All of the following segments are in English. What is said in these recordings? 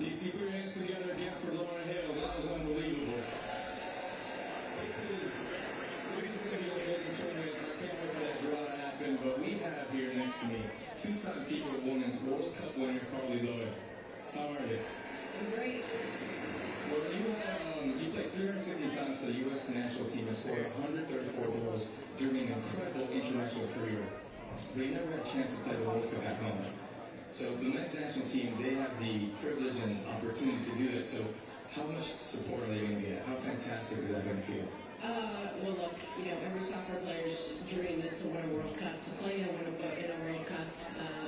D.C. Put your hands together again for Lauren Hill. That was unbelievable. This is going to be an amazing tournament. I can't wait for that draw to happen. But we have here next to me two-time FIFA Women's World Cup winner, Carly Lloyd. How are you? I'm great. Well, you played 360 times for the U.S. national team and scored 134 goals during an incredible international career. But you never had a chance to play the World Cup at home. So the men's national team, they have the privilege and opportunity to do that. So how much support are they going to get? How fantastic is that going to feel? Well, look, every soccer player's dream is to win a World Cup, to play in a World Cup.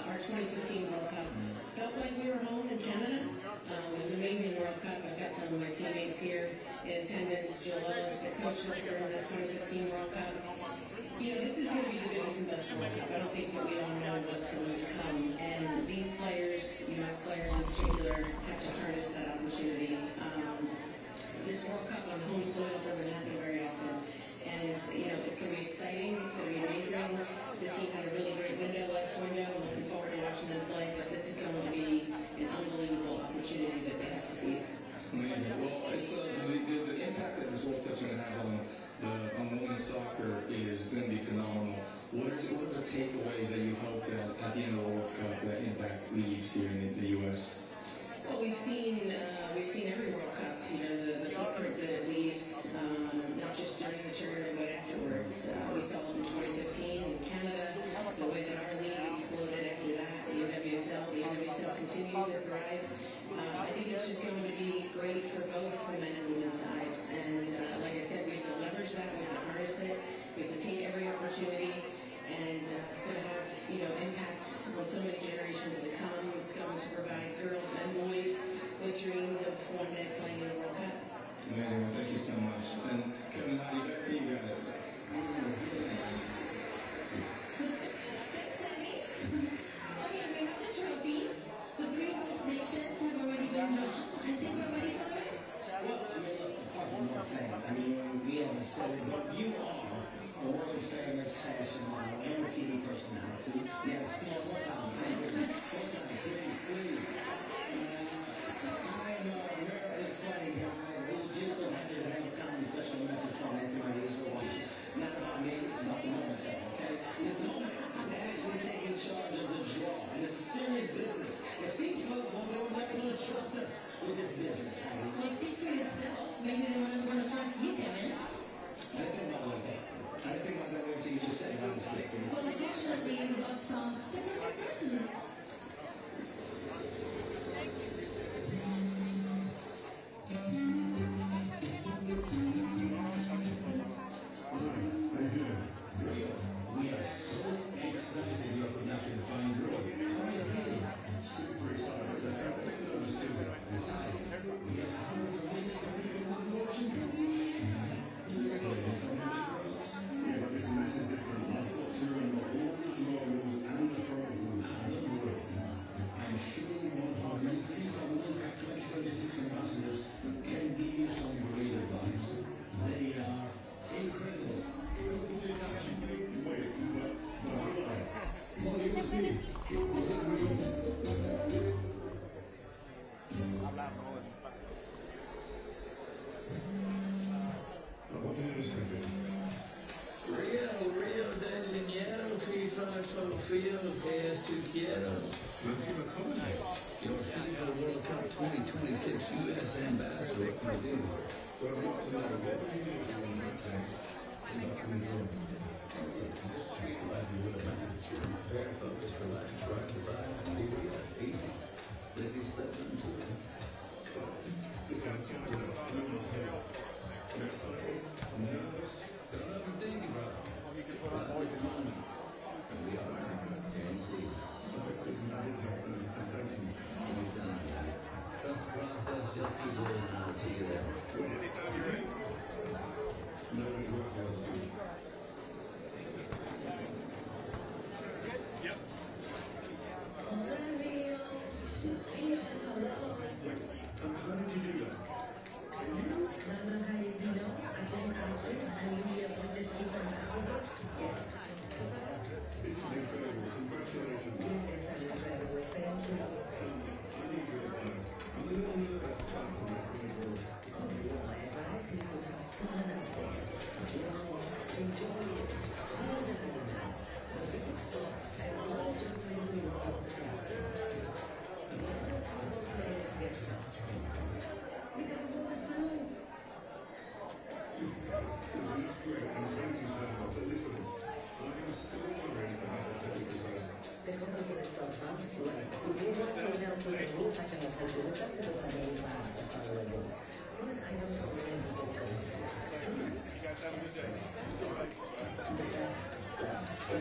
Our 2015 World Cup felt like we were home in Canada. It was an amazing World Cup. I've got some of my teammates here in attendance. Jill Ellis, that coached us during the 2015 World Cup. This is going to be the biggest and best World Cup. I don't think that we all know what's going to come. And these players, U.S. players in particular, have to harness that opportunity. This World Cup on home soil doesn't happen very often. And, it's going to be exciting. It's going to be amazing. The team had a really great last window. I'm looking forward to watching them play. But this is going to be an unbelievable opportunity that they have to seize. Amazing. Well, it's the impact that this World Cup's going to have on women's soccer is going to be phenomenal. What are the takeaways that you hope that at the end of the World Cup that impact leaves here in the U.S.? Well, we've seen every World Cup. The footprint that it leaves, not just during the tournament but afterwards. We saw it in 2015 in Canada. The way that our league exploded after that, the NWSL continues to thrive. I think it's just going to be great for both the men and women's sides. And like I said, we have to leverage that, we have to harness it, we have to take every opportunity, and it's going to have impact on so many generations to come. It's going to provide girls and boys with dreams of one day playing in a World Cup. Amazing. Well, thank you so much. And Kevin, Heidi, back to you guys. Thanks, Sammy. Okay, we have the trophy. The three host nations have already been drawn. I think we're ready for this. Well, apart from your fan, we haven't said it, but you are a world famous fashion model and a TV personality. Yes, one time, please. I'm a very funny guy who just so happens to have a comedy special message from my Israel watching. Not about me, it's about the moment, okay? This moment is actually taking charge of the draw, and it's a serious business. If these folks won't go, they're going to trust us with this business. Well, speak for yourself. Maybe they're not going to trust you, Kevin. I didn't think about it like that. I didn't think about that way until you just said it, honestly. Well, unfortunately, you lost found the perfect person. We are so excited you could not find Roy. How are you feeling? Super excited. I felt a bit nervous too. Why? Because hundreds of millions of people would watch you. Yeah, but this is different. I've got to remember all the draw rules and the front rules and the rules. I'm sure you won't have many FIFA World Cup 2026 ambassadors can give you some great advice. They are incredible. Well, you will see. Rio de Janeiro, FIFA Fofio, PS tu quiero. Your FIFA World Cup 2026 U.S. Ambassador, Purdue. Very focused, relaxed, right to right, easy. Ladies, step into it. Nervous? Don't overthink it, brother. Right at the moment. And we are guaranteed. Anytime. Trust the process, just keep rolling and I'll see you there. No, it's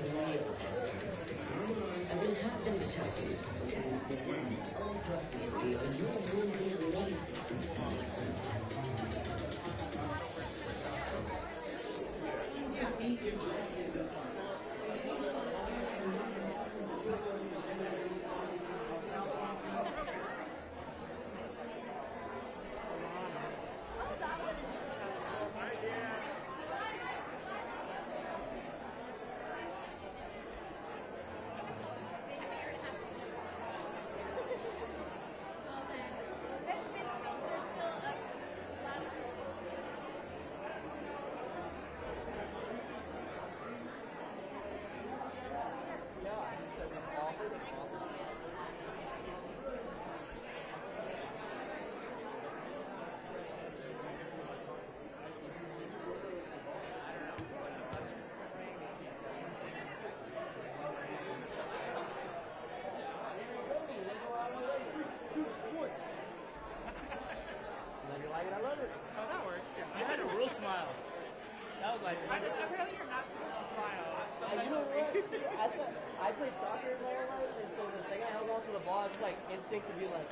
real. I will have them touch you. Oh, trust me, dear, you will be amazed. I played soccer my whole life, and so the second I held on to the ball, it's like instinct to be like.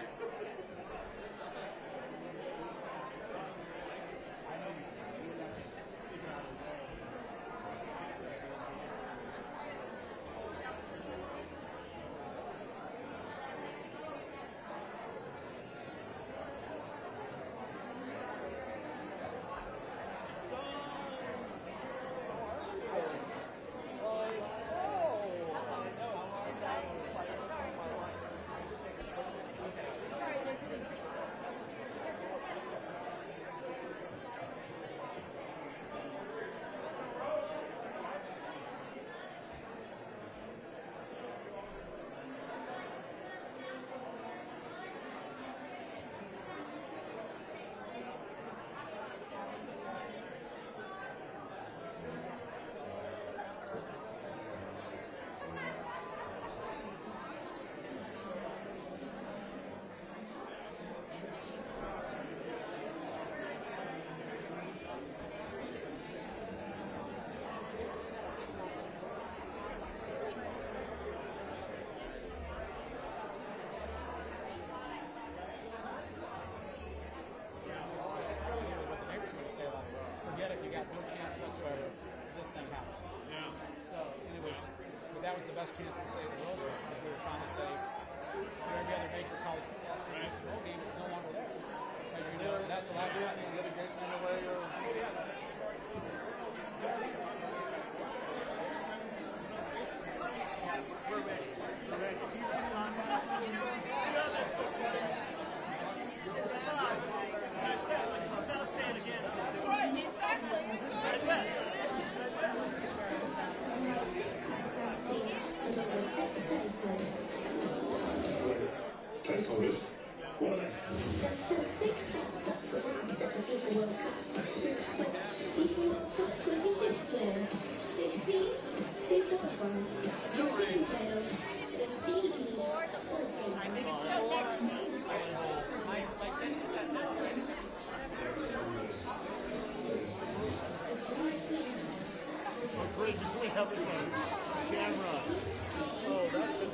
That was the best chance to save the world. We were trying to save every other major college football football game is no longer there. As you know, that's the last one. Litigation in the way of. We're ready. We're ready. You know what I mean? You know that's so funny. I'll say it again. Right, exactly. Right there. Placeholders. What are they? There's still 6 spots up for grabs at the FIFA World Cup. 6 spots. FIFA World Cup 26 players. 6 teams, 2 qualifying. European players, 16 teams, 4 teams. I think it's so next week. My sense is that that's right. Oh, great. We have this on camera. Oh, that's good.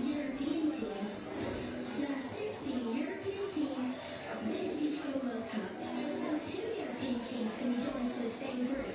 European teams. There are 16 European teams of this FIFA World Cup, so 2 European teams can be joined to the same group.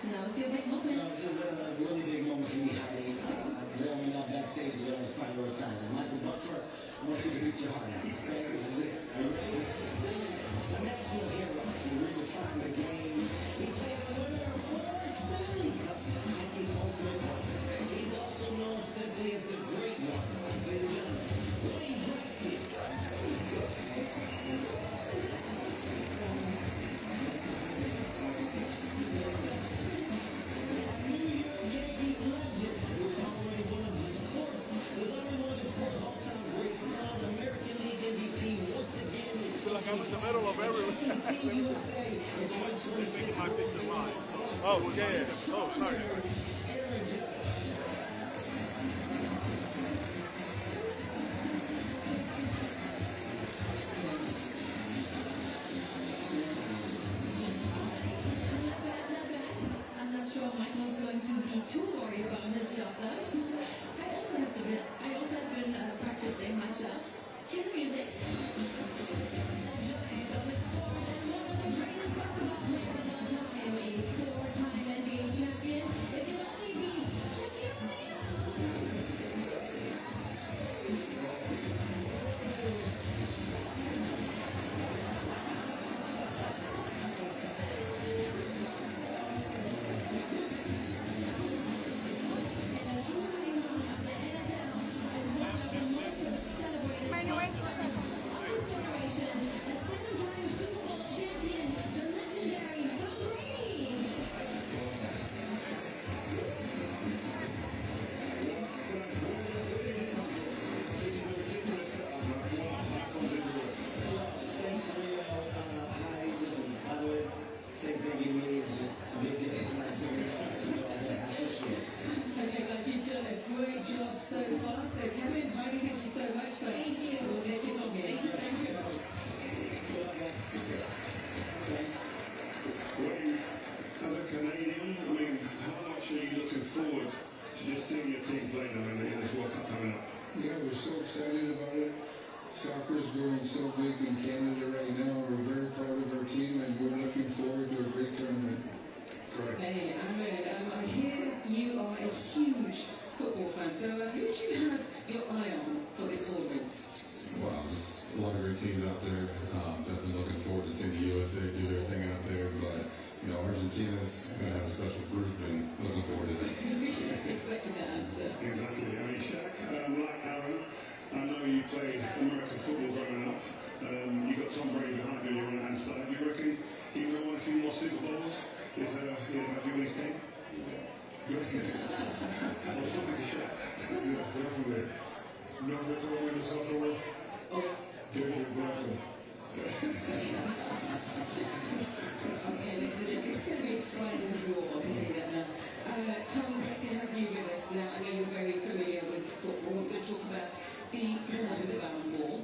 That was your big moment. This is a really big moment for me, Heidi. Warming up backstage is what I was prioritizing. Michael Buffer, I want you to beat your heart out. Okay, this is it. Are you ready? A national hero. He redefined the game. He played a winner for Stanley Cup. Hockey's ultimate weapon. He's also known simply as the Great One. Ladies and gentlemen, Wayne Gretzky. I'm in the middle of everything. My picture live. Oh, yeah. Oh, sorry. I'm not sure Michael's going to be too worried about his job though. I also have been practicing myself. Cue the music. Yeah, we're so excited about it. Soccer is growing so big in Canada right now. We're very proud of our team, and we're looking forward to a great tournament. Correct. Hey, Ahmed, I hear you are a huge football fan. So who do you have your eye on for this tournament? Wow, there's a lot of great teams out there. Definitely looking forward to seeing the USA do their thing out there. But, you know, Argentina's going to have a special group, and looking forward to that. Expecting that answer. Exactly. I mean, Shaq, like Aaron, I know you played American football growing up. You got Tom Brady behind you on your right-hand side. Do you reckon he would have won a few more Super Bowls if he had had you on his team? You reckon? I was talking to Shaq. Yeah, definitely. No, they're going to win the Super Bowl. Oh. David Beckham. Okay, listen, it's going to be a final draw, I can say that now. Tom, great to have you with us now. I know you're very familiar with football. We're going to talk about the award of the Ballon d'Or.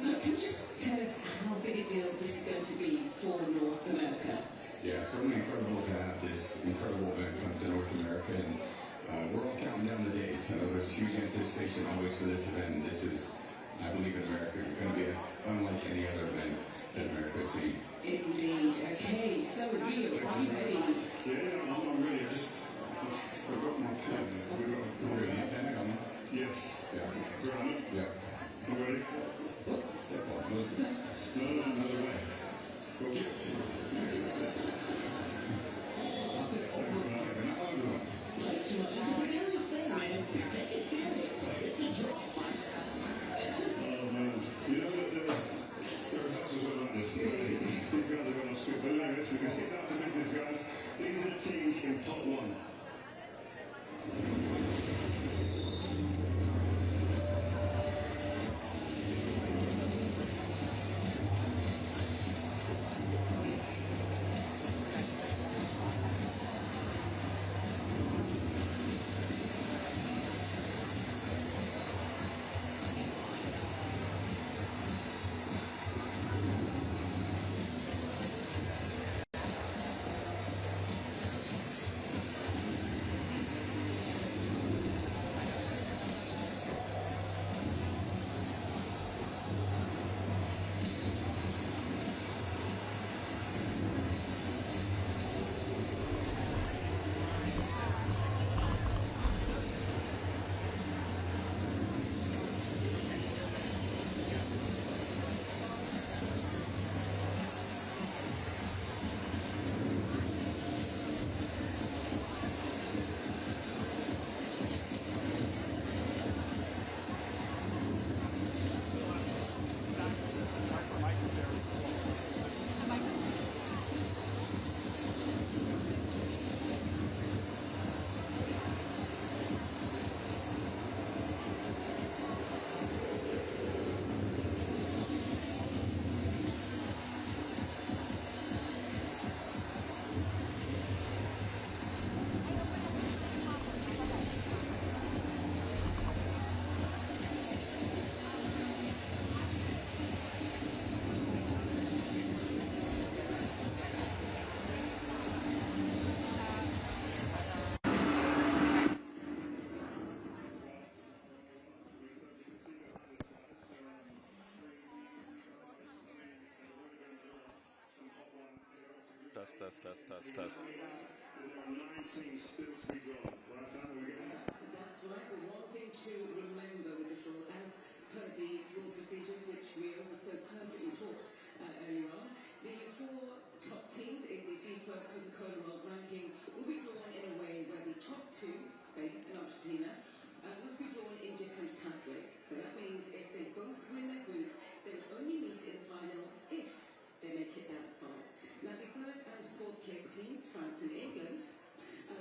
Look, can you just tell us how big a deal this is going to be for North America? Yeah, certainly incredible to have this incredible event come to North America, and we're all counting down the days. You know, there's huge anticipation always for this event. This is, I believe, in America. It's going to be unlike any other event that America's seen. Indeed. Okay, so Rio, are you ready? Yeah, I'm ready. I just forgot my pen. Yes. Yeah. Grab it. Yeah. You ready? Step on. No, another way. Okay. Thanks for having me. It's a serious thing, man. Take it serious. It's the draw. Oh, man. You know, test. There are 19 still to be drawn. Right, Sam, are we getting that? That's right, but one thing to remember with the draw, as per the draw procedures, which we all so perfectly taught earlier on, the four top teams in the FIFA Coca-Cola World Ranking will be drawn in a way where the top two, Spain and Argentina, must be drawn in different pathways. So that means if they both win their group, they will only meet in the final if they make it that far. Now the third and fourth place teams, France and England,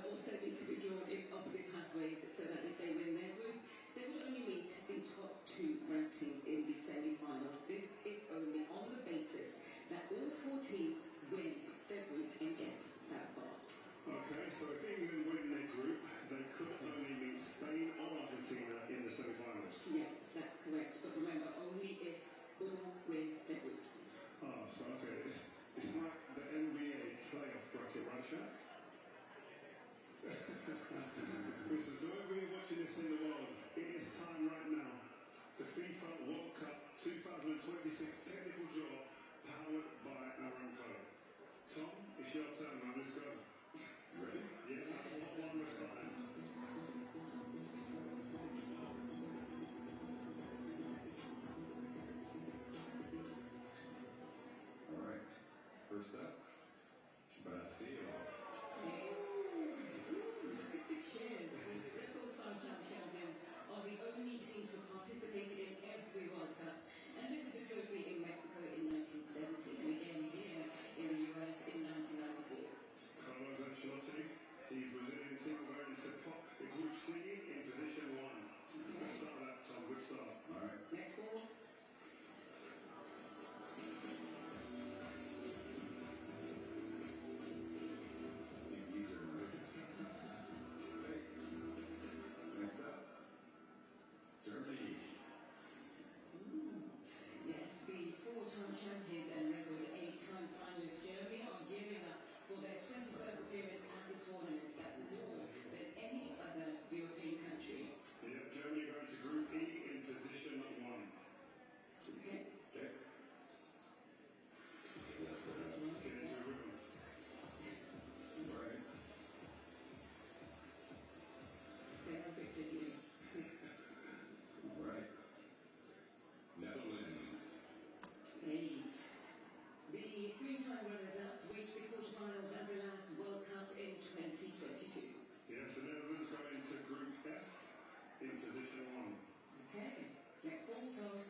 also need to be drawn in opposite pathways so that if they win their group, they will only meet the top two ranked teams in the semi-finals. This is only on the basis that all four teams win their group and get that far. Okay, so if England win their group, they could only meet Spain or Argentina in the semi-finals. Yes, that's correct. But remember, only if all win their groups. Oh, so okay, it's like the NBA playoff bracket, right, Shaq? Listen, so everybody watching this in the world, it is time right now. The FIFA World Cup 2026 technical draw powered by Aramco. Tom, it's your turn, man. Let's go. Ready? Yeah, hot one, we're starting. All right. First up, Brazil. Look at the cheers. The triple five-time champions are the only team to have participated in every World Cup and lifted the trophy in Mexico in 1970 and again here in the US in 1994. Carlos Ancelotti, he's Brazilian team going to pop the Group C in position 1. Good start that, Tom. Good start. All right. Next ball. Next up, Germany. Yes, the four-time champions and record 8-time finalists Germany are gearing up for their 21st appearance at the tournament. That's more than any other European country. Yeah, Germany going to Group E in position 1. Okay. Okay. Get into a rhythm. All right. They are big for you. All right. Netherlands. 8. The three-time runners-up reached the quarterfinals at the last World Cup in 2022. Yes, the Netherlands going to Group F in position 1. Okay. Next ball, Todd.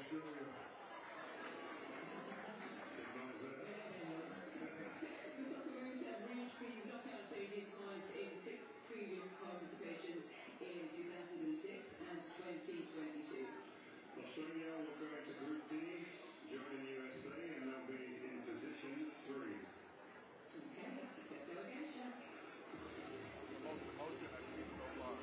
Australia. The Socceroos have reached the knockout stages twice in 6 previous participations in 2006 and 2022. Australia will go into Group D, joining USA, and they'll be in position 3. Okay, let's go again, Shaq. The most emotion I've seen so far.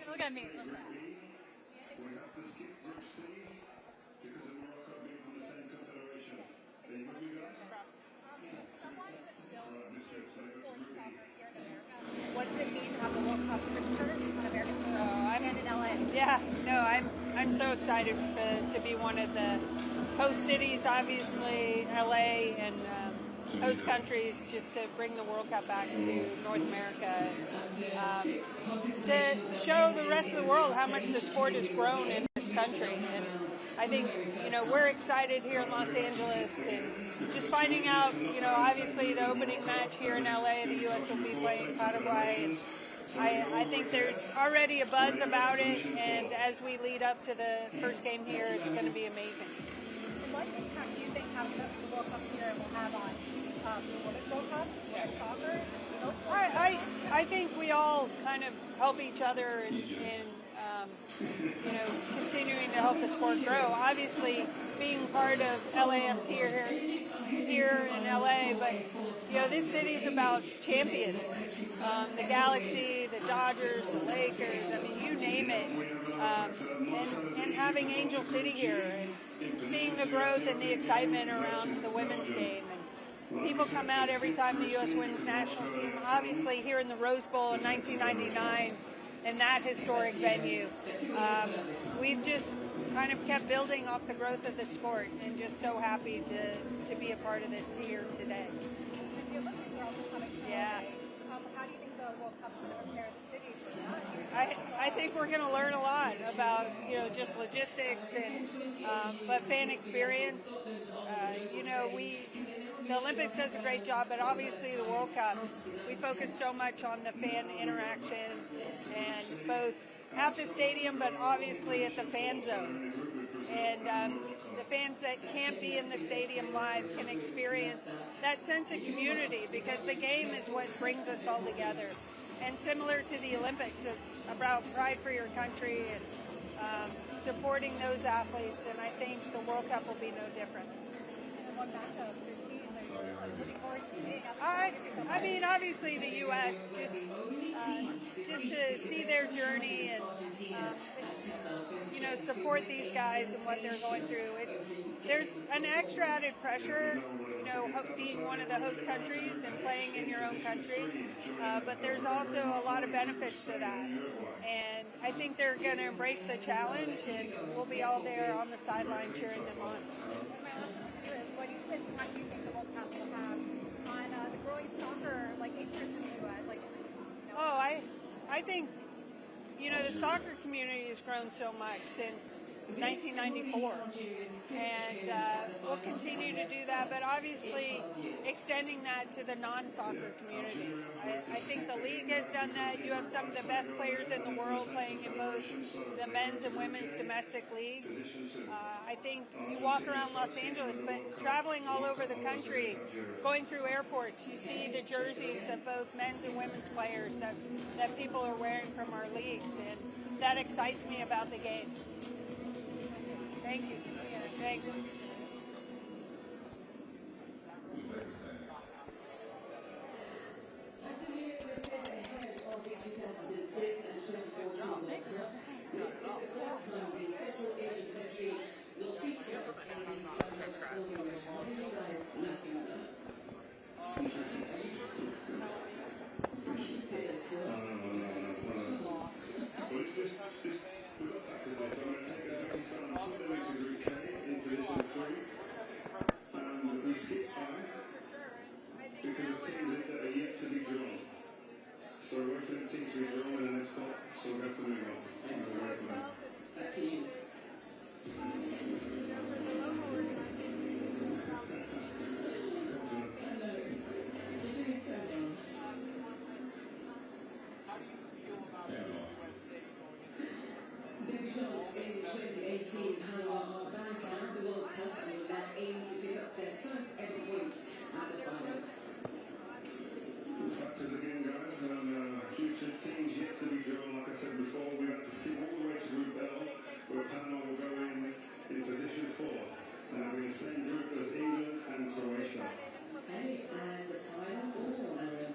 Look at me. We have to skip Group C because of Morocco being from the same confederation. Are you with me, guys? What does it mean to have the World Cup return on American soil and in LA? Yeah, no, I'm so excited to be one of the host cities, obviously LA and host countries, just to bring the World Cup back to North America, to show the rest of the world how much the sport has grown in this country. And I think, we're excited here in Los Angeles, and just finding out, obviously the opening match here in LA, the U.S. will be playing Paraguay, and I think there's already a buzz about it, and as we lead up to the first game here, it's going to be amazing. And what impact do you think having the World Cup here will have on the Women's World Cup, soccer? I think we all kind of help each other in continuing to help the sport grow. Obviously, being part of LAFC here in LA, but this city is about champions. The Galaxy, the Dodgers, the Lakers. I mean, you name it. And having Angel City here and seeing the growth and the excitement around the women's game. And people come out every time the U.S. women's national team, obviously here in the Rose Bowl in 1999, in that historic venue. We've just kind of kept building off the growth of the sport, and just so happy to be a part of this here today. And the Olympics are also coming to Yeah. LA. How do you think the World Cup's going to prepare the city for that? I think we're going to learn a lot about just logistics and but fan experience. The Olympics does a great job, but obviously the World Cup, we focus so much on the fan interaction, and both at the stadium, but obviously at the fan zones. And the fans that can't be in the stadium live can experience that sense of community, because the game is what brings us all together. And similar to the Olympics, it's about pride for your country and supporting those athletes, and I think the World Cup will be no different. And what matchups or teams are you looking forward to seeing? I mean, obviously the U.S., just to see their journey and support these guys and what they're going through. There's an extra added pressure, being one of the host countries and playing in your own country, but there's also a lot of benefits to that. And I think they're going to embrace the challenge, and we'll be all there on the sideline cheering them on. What impact do you think the World Cup will have on the growing soccer interest in the U.S.? I think the soccer community has grown so much since 1994, and we'll continue to do that, but obviously extending that to the non-soccer community. I think the league has done that. You have some of the best players in the world playing in both the men's and women's domestic leagues. I think you walk around Los Angeles, but traveling all over the country, going through airports, you see the jerseys of both men's and women's players that people are wearing from our leagues, and that excites me about the game. Thank you. Thanks. So we're waiting for the team to be drawn in the next spot, so we'll have to move on. Back to you. Divisions in 2018 Panama are back as the World Cup and will now aim to pick up their first ever point at the finals. Factors again, guys, due to teams yet to be drawn, like I said before, we have to skip all the way to Group L, where Panama will go in position 4, and they'll be in the same group as England and Croatia. Okay, and the final ball, Aaron.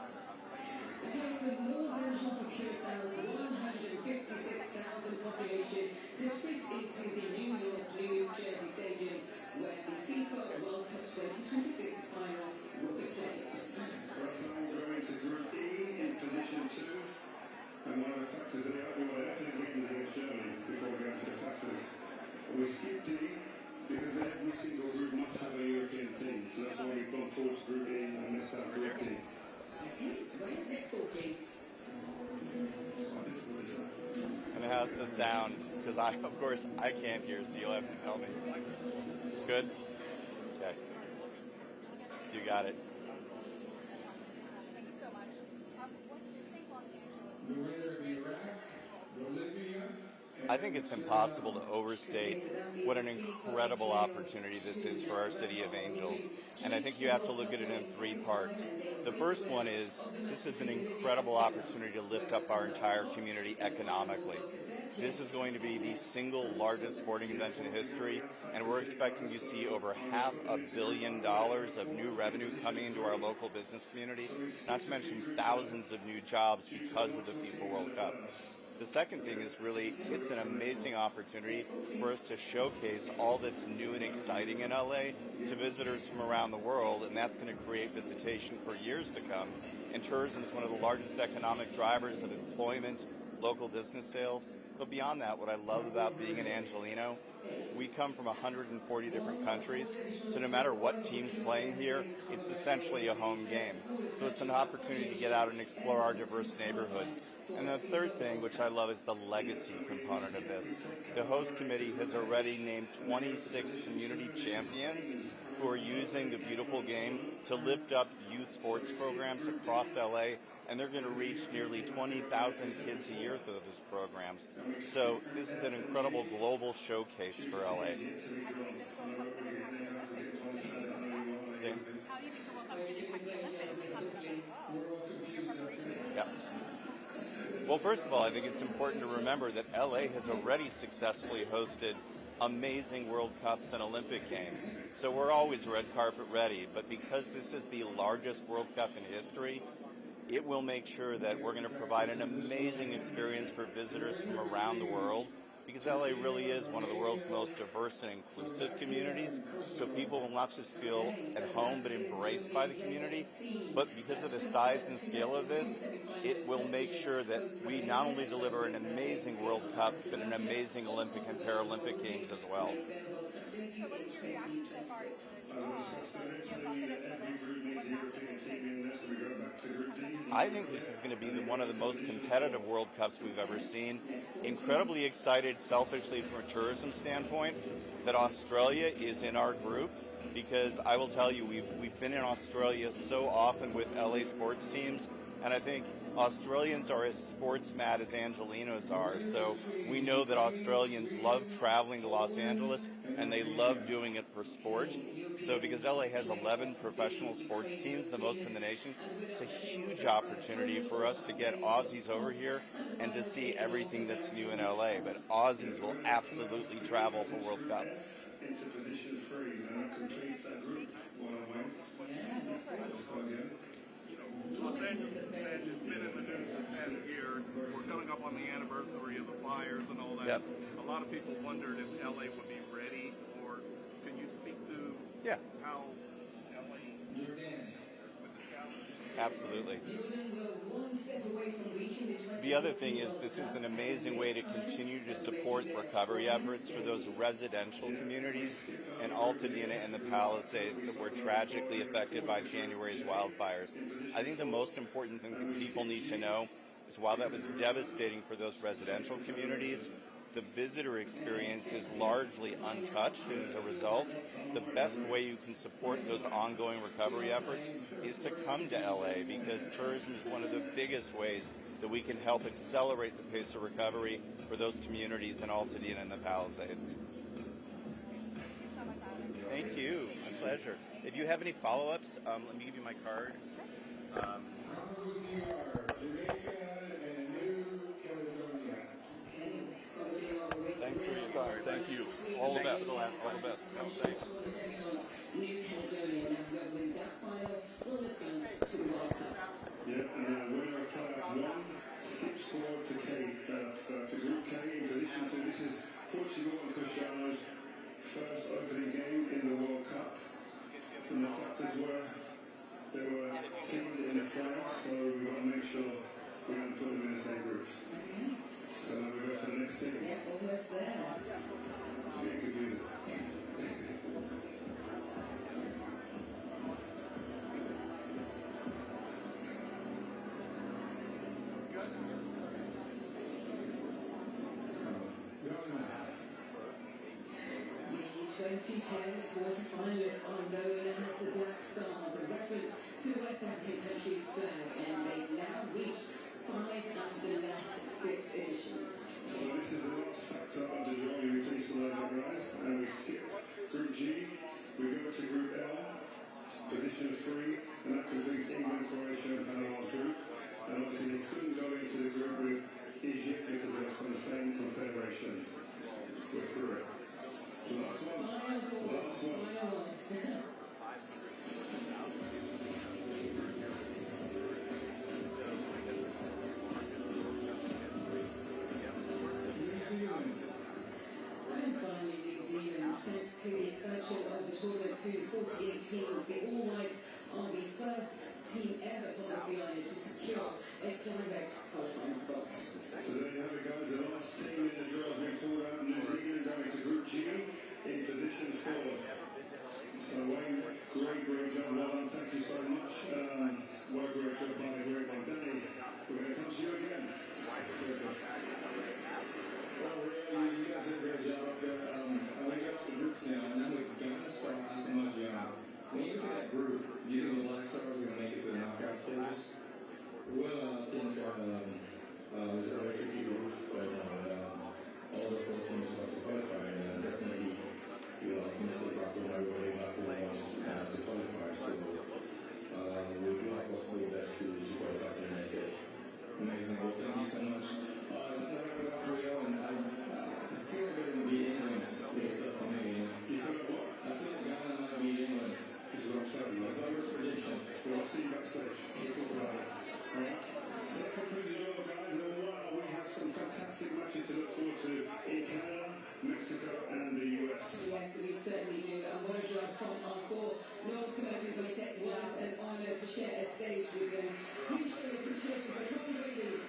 A place of more than half a Curaçao's 156,000 population could fit into the New Jersey Stadium, where the FIFA World Cup 2026 final will be played. Curaçao will go into Group E in position 2. And one of the factors they are, we were definitely witness against Germany before we go into the factors. We skipped D because every single group must have a European team. So that's why we've gone forward to Group E and missed out Group D. And how's the sound? Because of course, I can't hear, so you'll have to tell me. It's good? Okay. You got it. Thank you so much. What do you think Los Angeles? The winner of Iraq, Bolivia. I think it's impossible to overstate what an incredible opportunity this is for our City of Angels. And I think you have to look at it in 3 parts. The first one is this is an incredible opportunity to lift up our entire community economically. This is going to be the single largest sporting event in history, and we're expecting to see over $500 million of new revenue coming into our local business community, not to mention thousands of new jobs because of the FIFA World Cup. The second thing is really, it's an amazing opportunity for us to showcase all that's new and exciting in LA to visitors from around the world, and that's going to create visitation for years to come. And tourism is one of the largest economic drivers of employment, local business sales. But beyond that, what I love about being an Angelino, we come from 140 different countries, so no matter what team's playing here, it's essentially a home game. So it's an opportunity to get out and explore our diverse neighborhoods. And the third thing, which I love, is the legacy component of this. The host committee has already named 26 community champions who are using the beautiful game to lift up youth sports programs across LA, and they're going to reach nearly 20,000 kids a year through those programs. So this is an incredible global showcase for LA. See? Yeah. Well, first of all, I think it's important to remember that LA has already successfully hosted amazing World Cups and Olympic Games. So we're always red carpet ready, but because this is the largest World Cup in history, it will make sure that we're going to provide an amazing experience for visitors from around the world, because LA really is one of the world's most diverse and inclusive communities. So people will not just feel at home but embraced by the community. But because of the size and scale of this, it will make sure that we not only deliver an amazing World Cup, but an amazing Olympic and Paralympic Games as well. So what is your reaction so far to the I think this is going to be one of the most competitive World Cups we've ever seen. Incredibly excited, selfishly from a tourism standpoint, that Australia is in our group, because I will tell you, we've been in Australia so often with LA sports teams, and I think Australians are as sports mad as Angelinos are. So we know that Australians love traveling to Los Angeles, and they love doing it for sport. So because LA has 11 professional sports teams, the most in the nation, it's a huge opportunity for us to get Aussies over here and to see everything that's new in LA. But Aussies will absolutely travel for World Cup. Into position 3, and that completes that group. Los Angeles said it's been in the news this past year. We're coming up on the anniversary of the fires and all that. Yep. A lot of people wondered if LA would be ready, or can you speak to how LA with the challenge? Absolutely. The other thing is, this is an amazing way to continue to support recovery efforts for those residential communities in Altadena and the Palisades that were tragically affected by January's wildfires. I think the most important thing that people need to know is, while that was devastating for those residential communities, the visitor experience is largely untouched, and as a result, the best way you can support those ongoing recovery efforts is to come to LA, because tourism is one of the biggest ways that we can help accelerate the pace of recovery for those communities in Altadena and the Palisades. Thank you. My pleasure. If you have any follow-ups, let me give you my card. Thanks for your time. Thank you. All the Thanks best. for the last All the question. best. Thanks. New Caledonia now represents that final will advance to the World Cup. Yeah, The 2010 quarterfinalists are known as the Black Stars, a reference to the West African country's flag, and they've now reached 5 out of the last 6 editions. So this is the last factor of the draw. You please to those guys, and we skip Group G. We go to Group L, position 3, and that completes England, Croatia, and Panama's group. And obviously they couldn't go into the group with Egypt because they're from the same confederation. We're through it. The last one. The last one. And finally, New Zealand, thanks to the expansion of the tournament to 48 teams, the All Whites are the first team ever from the island to secure a direct qualifying spot. So there you have it, guys. The last team in the draw has been pulled out. New Zealand going to Group G in position 4. So Wayne, great job. Well done. Thank you so much. What a great job by the great one. Danny, we're going to come to you again. Well, really, you guys did a great job up there. I want to get off the groups now, and I'm with Ghana, Stars, and Majiana. When you look at that group, do you think the Black Stars are going to make it to the knockout stages? Well, I think it's a very tricky group, but all the 4 teams want to qualify, and definitely, optimistic about everybody wants to qualify. So we'll do our possible best to qualify to the next stage. Amazing. Well, thank you so much. Rio, and I feel like they're going to beat England. It's tough for me. You feel like what? I feel like Ghana might beat England. This is what I'm saying. That's my first prediction. Well, I'll see you backstage. We'll talk about it. Alright? So that concludes the draw, guys. And wow, we have some fantastic matches to look forward to in Canada, Mexico, and the US. Yes, we certainly do. And what a job from our 4 North American boys. It was an honour to share a stage with them. Please show your appreciation for Tom Brady.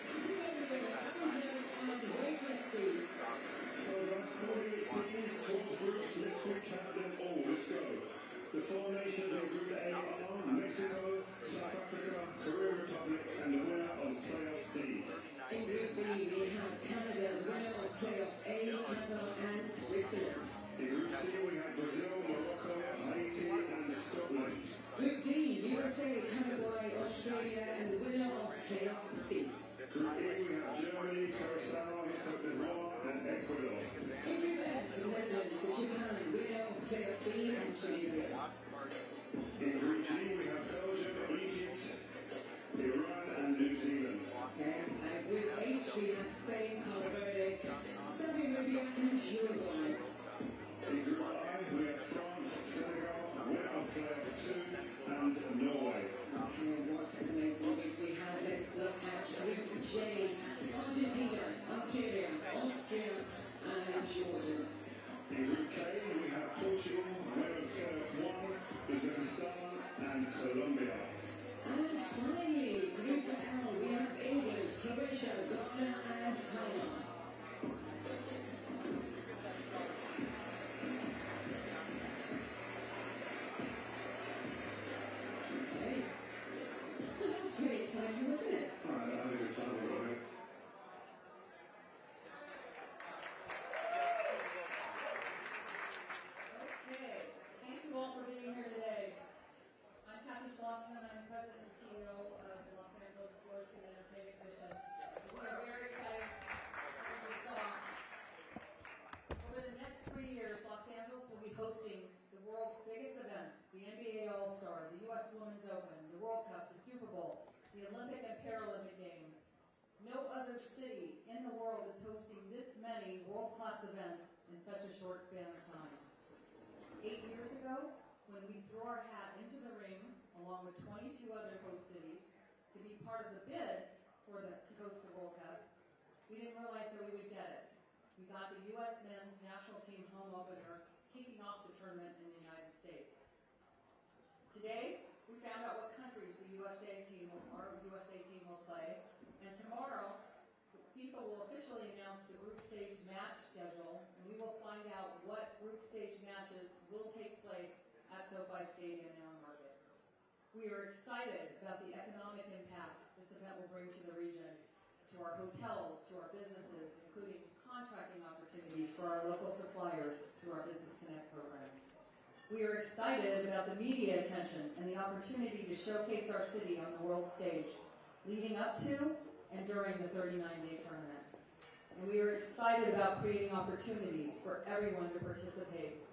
So that's 48 teams, 12 groups. Let's recap them all. Let's go. The 4 nations in Group A are Mexico, South Africa, Korean Republic, and the winner of Playoff D. In Group B, we have Canada, the winner of Playoff A, Qatar, and Switzerland. In Group C, we have Brazil, Morocco, Haiti, and Scotland. Group D, USA, Paraguay, Australia, and the winner of Playoff C. Group E, we have Germany, Curacao, Cote d'Ivoire, and Ecuador. In Group F, the Netherlands, Japan, winner of Playoff B, and Tunisia. In Group G, we have Belgium, Egypt, Iran, and New Zealand. And Group H, we have Spain, Cabo Verde, Saudi Arabia, and Uruguay. In Group I, we have France, Senegal, winner of Playoff 2, and Norway. And what an amazing group we have. Let's look at Group J, Argentina, Algeria, Austria, and Jordan. In Group K, we have Portugal, winner of Playoff 1, Uzbekistan, and Colombia. And finally, Group L, we have England, Croatia, Ghana, and Panama. Okay. Well, that was pretty exciting, wasn't it? Alright, I had a good time with it. Okay, thank you all for being here today. I'm Kathy Schlosson. I'm President and CEO of the Los Angeles Sports and Entertainment Commission. We are very excited, as you saw. Over the next 3 years, Los Angeles will be hosting the world's biggest events, the NBA All-Star, the U.S. Women's Open, the World Cup, the Super Bowl, the Olympic and Paralympic Games. No other city in the world is hosting this many world-class events in such a short span of time. 8 years ago, when we threw our hat into the ring, along with 22 other host cities, to be part of the bid to host the World Cup, we didn't realize that we would get it. We got the U.S. men's national team home opener, kicking off the tournament in the United States. Today, we found out what countries our USA team will play, and tomorrow, FIFA will officially announce the group stage match schedule, and we will find out what group stage matches will take place at SoFi Stadium in our market. We are excited about the economic impact this event will bring to the region, to to our hotels, to our businesses, including contracting opportunities for our local suppliers through our Business Connect program. We are excited about the media attention and the opportunity to showcase our city on the world stage, leading up to and during the 39-day tournament. And we are excited about creating opportunities for everyone to participate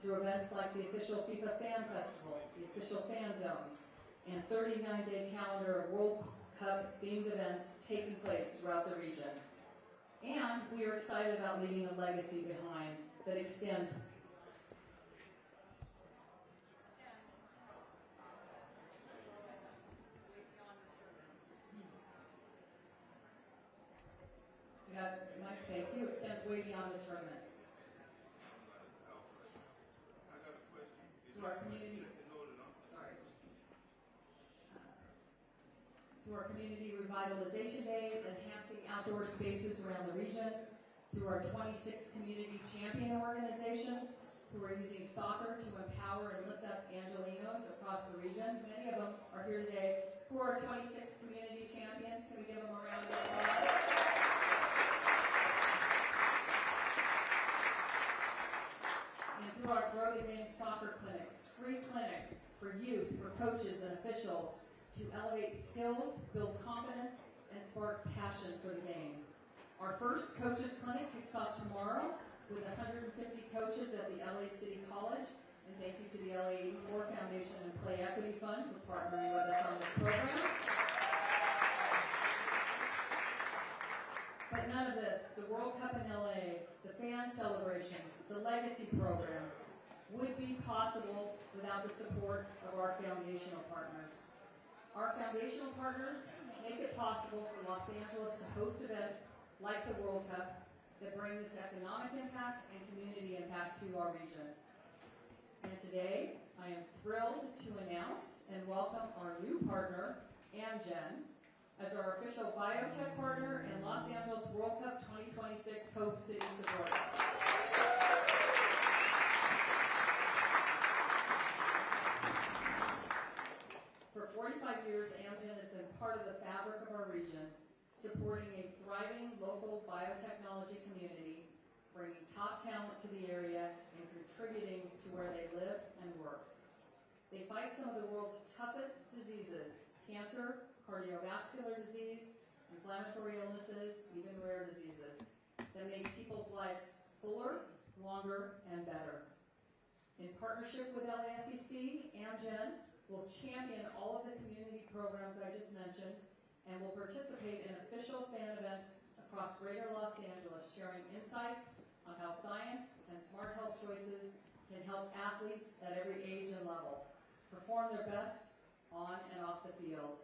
through events like the official FIFA Fan Festival, the official fan zones, and 39-day calendar of World Cup themed events taking place throughout the region. And we are excited about leaving a legacy behind that extends thank you, extends way beyond the tournament. To our community, through our community revitalization days, enhancing outdoor spaces around the region, through our 26 community champion organizations who are using soccer to empower and lift up Angelenos across the region. Many of them are here today. Who are 26 community champions? Can we give them a round of applause? And through our Grow the Game soccer clinics, free clinics for youth, for coaches and officials to elevate skills, build confidence, and spark passion for the game. Our first coaches clinic kicks off tomorrow with 150 coaches at the LA City College. And thank you to the LA 84 Foundation and Play Equity Fund for partnering with us on this program. But none of this, the World Cup in LA, the fan celebrations, the legacy programs, would be possible without the support of our foundational partners. Our foundational partners make it possible for Los Angeles to host events like the World Cup that bring this economic impact and community impact to our region. And today, I am thrilled to announce and welcome our new partner, Amgen, as our official biotech partner and Los Angeles World Cup 2026 host city supporter. For 45 years, Amgen has been part of the fabric of our region, supporting a thriving local biotechnology community, bringing top talent to the area, and contributing to where they live and work. They fight some of the world's toughest diseases: cancer, cardiovascular disease, inflammatory illnesses, even rare diseases, that make people's lives fuller, longer, and better. In partnership with LASEC, Amgen will champion all of the community programs I just mentioned and will participate in official fan events across greater Los Angeles, sharing insights on how science and smart health choices can help athletes at every age and level perform their best on and off the field.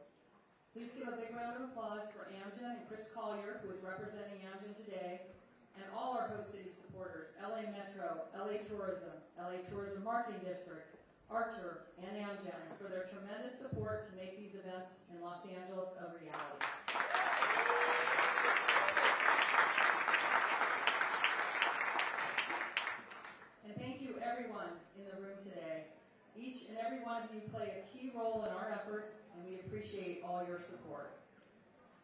Please give a big round of applause for Amgen and Chris Collier, who is representing Amgen today, and all our host city supporters, LA Metro, LA Tourism Marketing District, Archer, and Amgen for their tremendous support to make these events in Los Angeles a reality. And thank you everyone in the room today. Each and every one of you play a key role in our effort, and we appreciate all your support.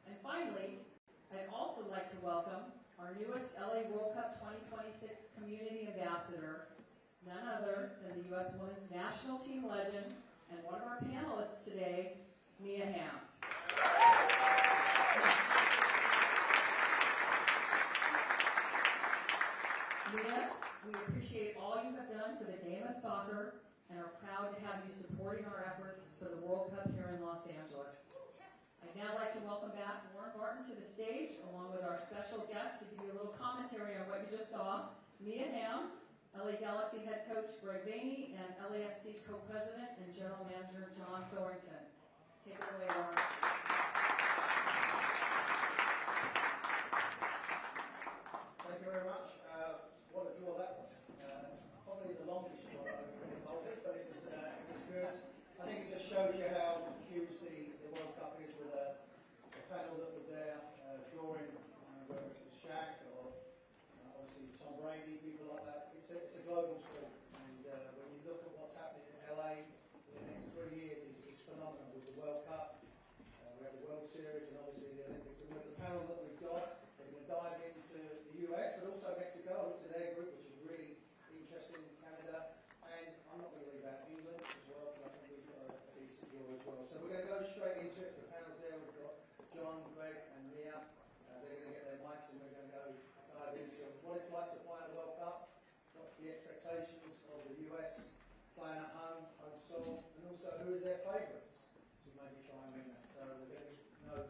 And finally, I'd also like to welcome our newest LA World Cup 2026 Community Ambassador, none other than the U.S. Women's National Team legend and one of our panelists today, Mia Hamm. Mia, we appreciate all you have done for the game of soccer and are proud to have you supporting our efforts for the World Cup here in Los Angeles. I'd now like to welcome back Warren Barton to the stage, along with our special guest to give you a little commentary on what you just saw, Mia Hamm, LA Galaxy head coach Greg Vaney, and LAFC co-president and general manager John Thorrington. Take it away, Warren. Thank you very much. What a draw that was. Probably the longest draw that I've been involved in, but it was good. I think it just shows you how huge the World Cup is with the panel that was there, drawing, whether it was Shaq or obviously Tom Brady, people like that. It's a global sport, and when you look at what's happening in LA in the next 3 years, it's phenomenal with the World Cup. We have the panel that we've got. They're going to dive into the US, but also Mexico. I looked at their group, which is really interesting, Canada, and I'm not going to leave out England as well, because I think we've got a decent draw as well. So we're going to go straight into it. The panels there, we've got John, Greg, and Mia. They're going to get their mics, and we're going to go dive into what it's like to play in the World Cup, what's the expectations of the US playing at home soil, and also who is their favourites to maybe try and win that. So we're going to know.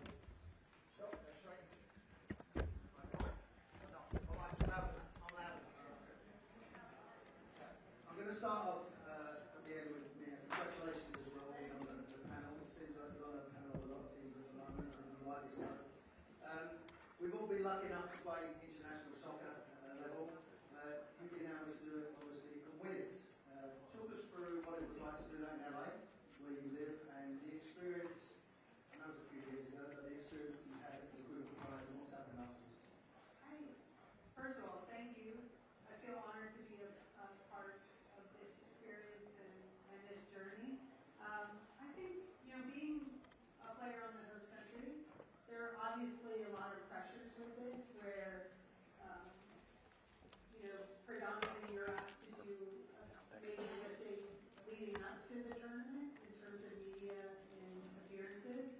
Stop, go straight into it. I'm going to start off at the end with congratulations as well being on the panel. It seems like you're on a panel with a lot of teams at the moment, and you like this stuff. We've all been lucky enough to play international soccer level. You've been able to do it, obviously, and win it. Talk us through what it was like to do that in LA, where you live, and the experience. I know it was a few years ago, but the experience you had as a group of players and what's happened afterwards. First of all, thank you. I feel honored to be a part of this experience and this journey. I think, being a player on the host country, there are obviously a lot of pressures with it, where, predominantly you're asked to do maybe a thing leading up to the tournament in terms of media and appearances.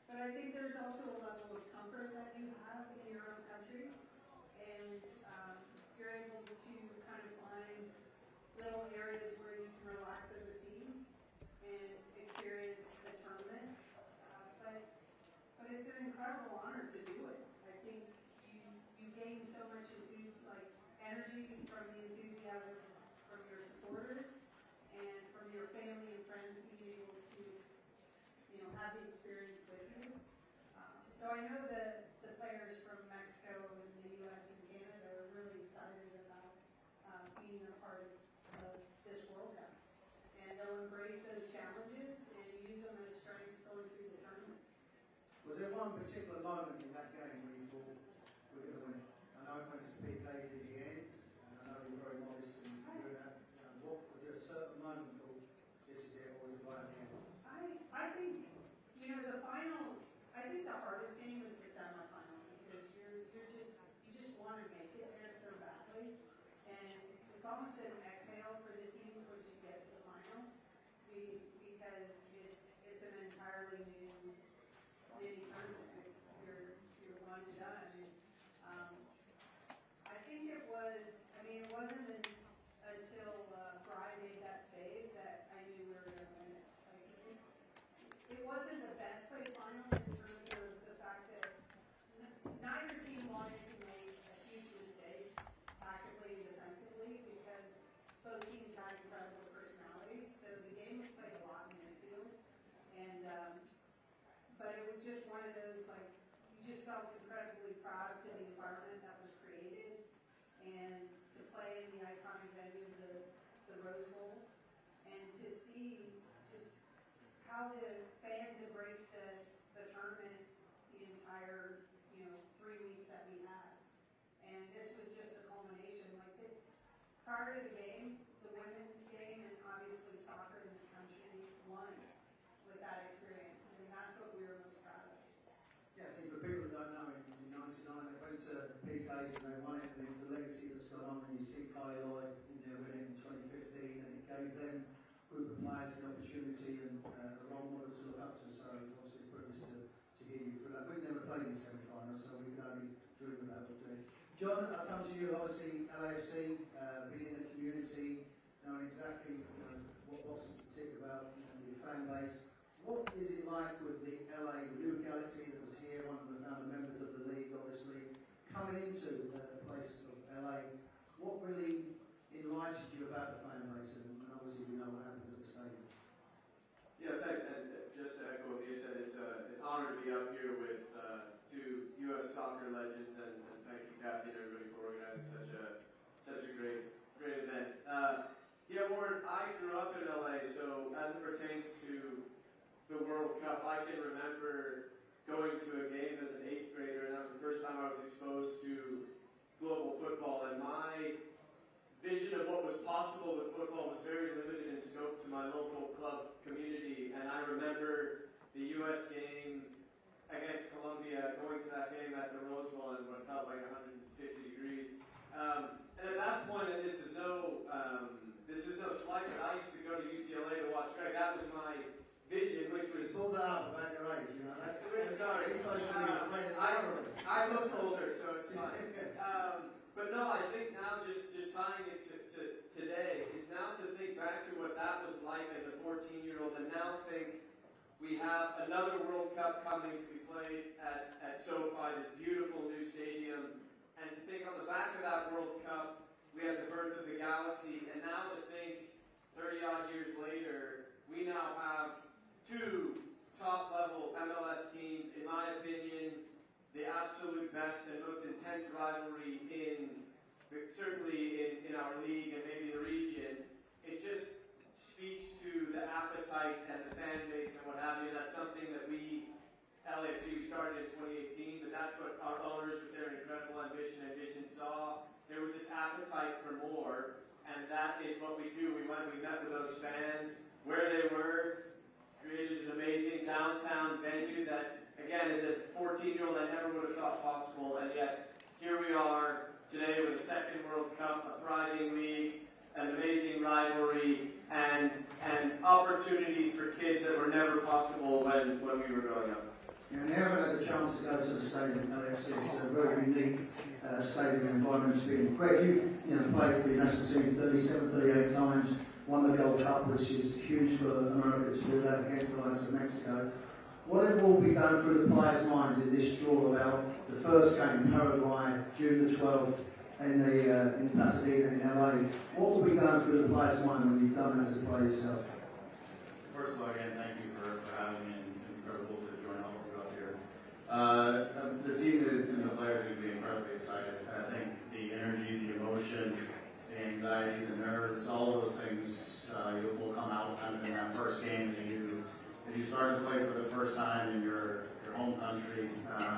But I think there's also a level of comfort that you have in your own country, and you're able to kind of find little areas where you can relax as a team and experience the tournament. But it's an incredible honor to do it. I think you gain so much energy from the enthusiasm from your supporters and from your family and friends being able to have the experience with you. So I know that the players from Mexico and the US and Canada are really excited about being a part of this World Cup. And they'll embrace those challenges and use them as strengths going through the tournament. Was there one particular moment in that game where you thought we're going to win it? I know it went to PKs in the end, and I know you're very modest in doing that. Was there a certain moment you thought this is it, or was it right at the end? I think, the final, I think the hardest game was the semifinal, because you just want to make it there so badly, and it's almost an exhale for the teams once you get to the final, because it's an entirely new mini tournament. You're one and done. I think it wasn't until Brian made that save that I knew we were going to win it. It wasn't the best played final in terms of the fact that neither team wanted to make a huge mistake tactically and defensively, because both teams had incredible personalities. So the game was played a lot in midfield, and but it was just one of those, you just felt incredibly proud to the environment that was created, and to play in the iconic venue of the Rose Bowl, and to see just how the fans embraced the tournament the entire 3 weeks that we had. And this was just a culmination. Prior to the game, the women's game, and obviously soccer in this country won with that experience. And that's what we were most proud of. Yeah, I think for people that don't know, in 99 they went to PKs and they won it, and it's the legacy that's gone on. And you see Kai Lloyd in there winning in 2015, and it gave them group of players the opportunity and a role model to look up to. So obviously privileged to hear you for that. We've never played in the semi-final, so we could only dream about what we're doing. John, I come to you. Obviously, LAFC, being in the community, knowing exactly what boxes to tick about your fan base. What is it like with the LA, the new Galaxy that was here, one of the founder members of the league, obviously, coming into the place of LA? What really enlightened you about the fan base, and obviously we know what happens at the stadium? Yeah, thanks. And just to echo what you said, it's an honor to be up here with two U.S. soccer legends, and thank you, Kathy, and everybody for organizing such a great event. Yeah, Warren, I grew up in LA, so as it pertains to the World Cup, I can remember going to a game as an 8th grader, and that was the first time I was exposed to global football, and my vision of what was possible with football was very limited in scope to my local club community. And I remember the U.S. game against Colombia, going to that game at felt like 150 degrees. And at that point, and this is no slight, but I used to go to UCLA to watch Greg. That was my vision, which was sold out about your age, you know. That's sorry. I look older, so it's fine. But no, I think now just tying it to today is now to think back to what that was like as a 14-year-old, and now think we have another World Cup coming to be played at SoFi, this beautiful new stadium, and to think on the back of that World Cup, we had the birth of the Galaxy, and now to think 30-odd years later, we now have two top-level MLS teams, in my opinion, the absolute best and most intense rivalry certainly in our league and maybe the region. It just speaks to the appetite and the fan base and what have you. That's something that we, LAFC, started in 2018, but that's what our owners with their incredible ambition and vision saw. There was this appetite for more, and that is what we do. We met with those fans where they were, created an amazing downtown venue that, again, as a 14-year-old, I never would have thought possible, and yet here we are today with a second World Cup, a thriving league, an amazing rivalry, and opportunities for kids that were never possible when we were growing up. You know, never had the chance to go to the stadium at LAFC. It's a very unique stadium environment. It's been great. You've played for your national team 37, 38 times, won the Gold Cup, which is huge for America to do that against the likes of Mexico. What will be going through the players' minds in this draw about the first game, Paraguay, June the 12th, in Pasadena, in LA? What will be going through the players' mind when you've done that as a player yourself? First of all, again, thank you for having me, and incredible to join all of you up here. The team and the players are going to be incredibly excited. I think the energy, the emotion, the anxiety, the nerves, all of those things will come out kind of in that first game as you start to play for the first time in your home country,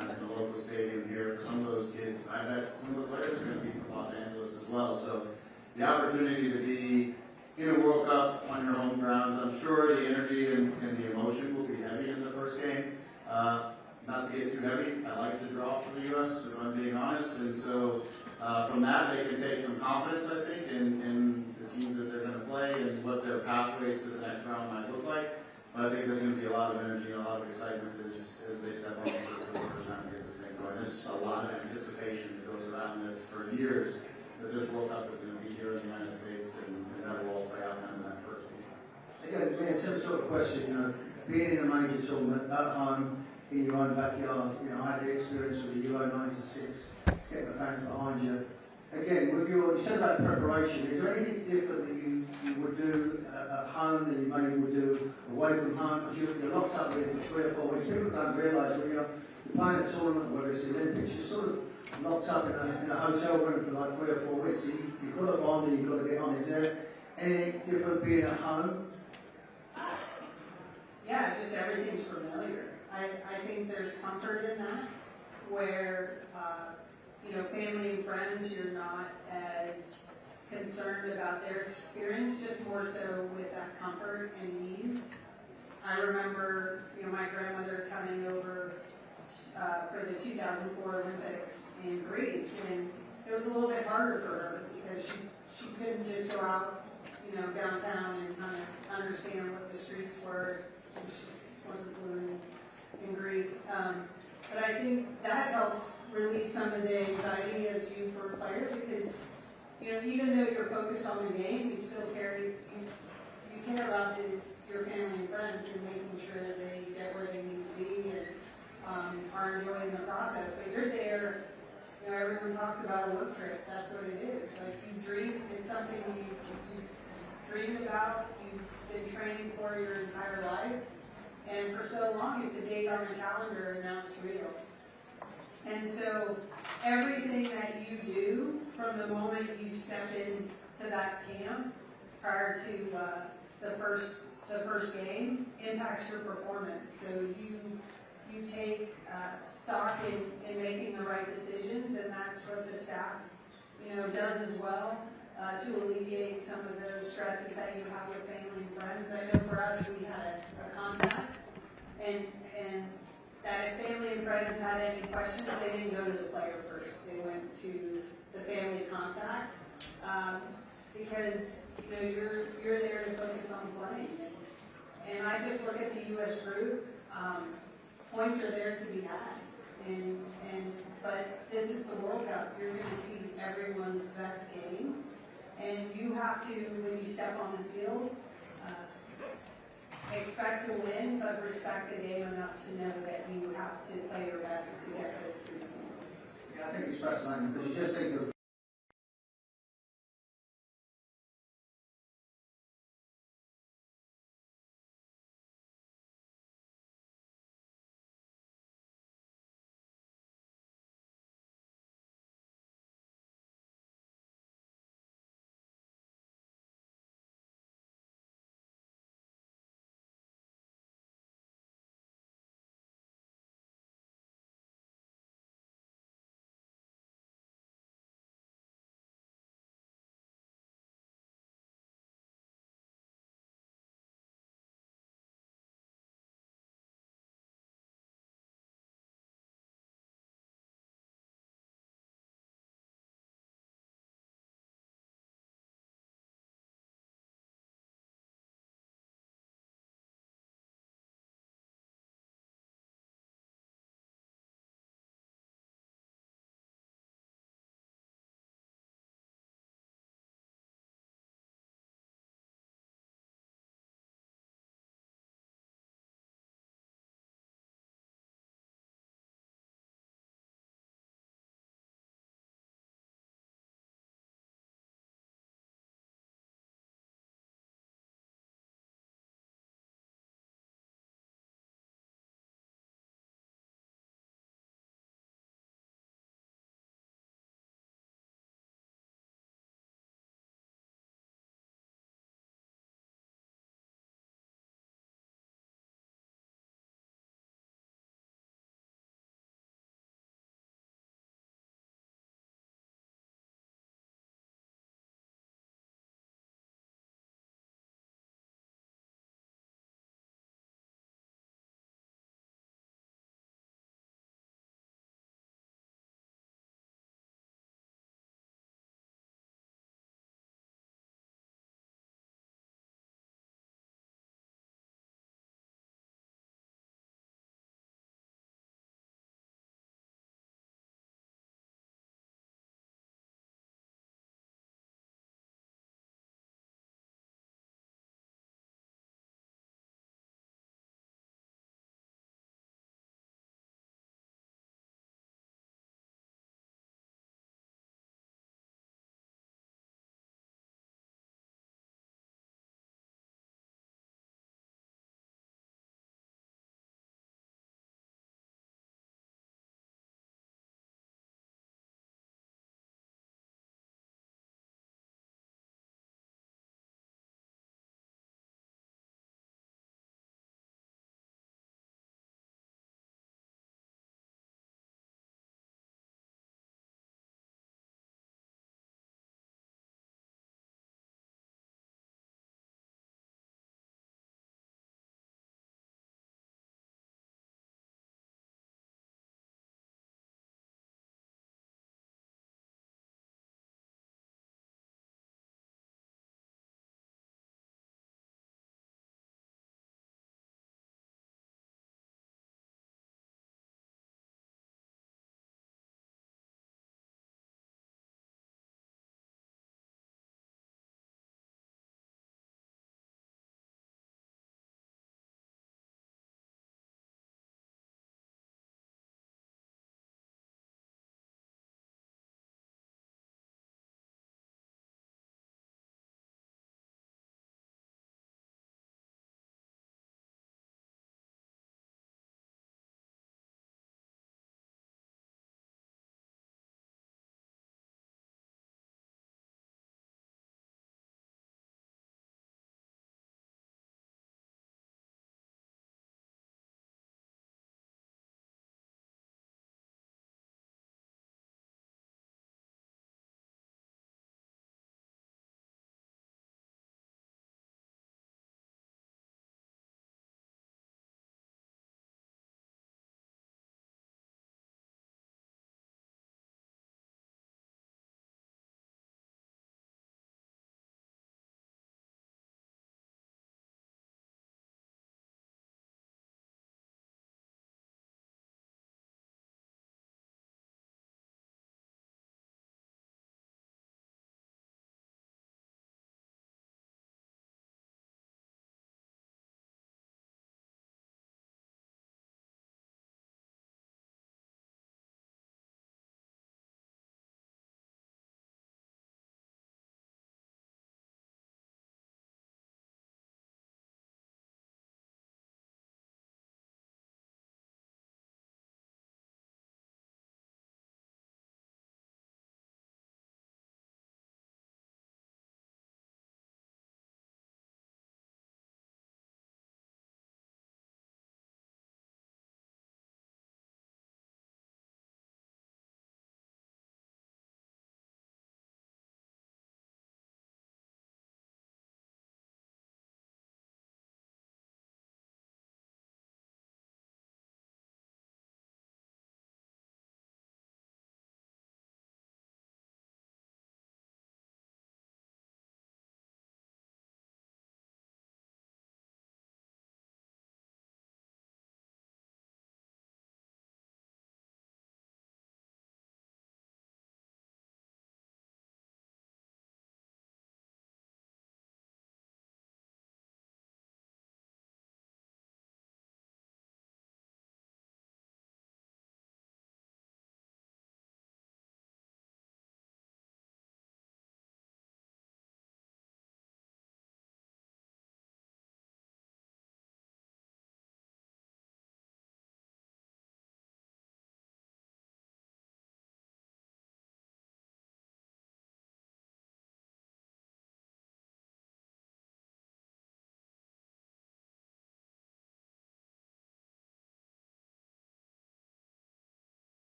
in the local stadium here. For some of those kids, I bet some of the players are going to be from Los Angeles as well. So the opportunity to be in a World Cup on your home grounds, I'm sure the energy and the emotion will be heavy in the first game. Not to get too heavy, I like the draw for the U.S., if I'm being honest. And so from that, they can take some confidence, I think, in the teams that they're going to play and what their pathways to the next round might look like. But I think there's going to be a lot of energy and a lot of excitement as they step on for the first time to get this thing going. There's just a lot of anticipation that goes around this for years, that this World Cup is going to be here in the United States, and that will all play out in that first week. Again, same sort of question, being in a major tournament at home, in your own backyard, I had the experience with the Euro 96, getting the fans behind you. Again, you said about preparation, is there anything different that you would do at home that you maybe would do away from home? Because you're locked up with it for 3 or 4 weeks. People don't realise when you're playing a tournament, whether it's the Olympics, you're sort of locked up in a hotel room for like 3 or 4 weeks. So you've got to bond and you've got to get on. Is there anything different being at home? Yeah, just everything's familiar. I think there's comfort in that, where family and friends, you're not as concerned about their experience, just more so with that comfort and ease. I remember, my grandmother coming over for the 2004 Olympics in Greece, and it was a little bit harder for her because she couldn't just go out, downtown and kind of understand what the streets were. She wasn't fluent in Greek. But I think that helps relieve some of the anxiety as you for a player, because even though you're focused on the game, you still care about your family and friends and making sure that they get where they need to be and are enjoying the process. But you're there. Everyone talks about a work trip. That's what it is. Like, you dream. It's something you dream about. You've been training for your entire life. And for so long, it's a date on the calendar, and now it's real. And so everything that you do from the moment you step into that camp prior to the first game impacts your performance. So you take stock in making the right decisions, and that's what the staff does as well to alleviate some of those stresses that you have with family and friends. I know for us, we had a contact, and that if family and friends had any questions, they didn't go to the player first. They went to the family contact because you're there to focus on playing. And I just look at the U.S. group. Points are there to be had, but this is the World Cup. You're going to see everyone's best game, and you have to, when you step on the field, expect to win, but respect the game enough to know that you have to play your best to get those 3 points. Yeah, I think it's fascinating because you just think of